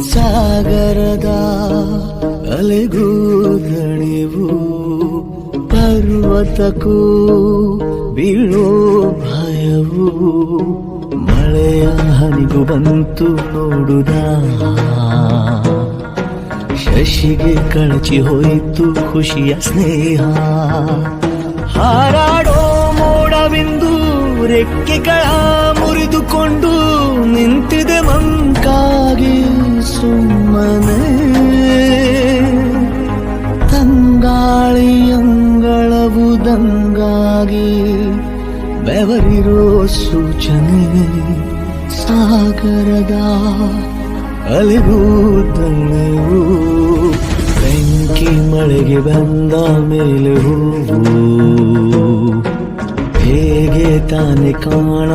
ಸಾಗರದ ಅಲೆಗೂ ದಣಿವು ಪರ್ವತಕ್ಕೂ ಬೀಳೋ ಭಯವು ಮಳೆಯ ಹನಿಗೂ ಬಂತು ನೋಡುದ ಶಶಿಗೆ ಕಳಚಿ ಹೋಯಿತು ಖುಷಿಯ ಸ್ನೇಹ ಹಾರಾಡೋ ಮೋಡವಿಂದು ರೆಕ್ಕೆಗಳ ಮುರಿದುಕೊಂಡು ನಿಂತಿದೆ ಮಂಕಾಗಿ ಸುಮ್ಮನೆ ತಂಗಾಳಿಯಂಗಳವು ದಂಗಾಗಿ ಬೆವರಿರೋ ಸೂಚನೆ ಸಾಗರದ ಅಲೆಗೂ ದಣಿವು ಬೆಂಕಿ ಮಳೆಗೆ ಬಂದ ಮೇಲೆ ಹೂವು ಹೇಗೆ ತಾನೆ ಕಾಣ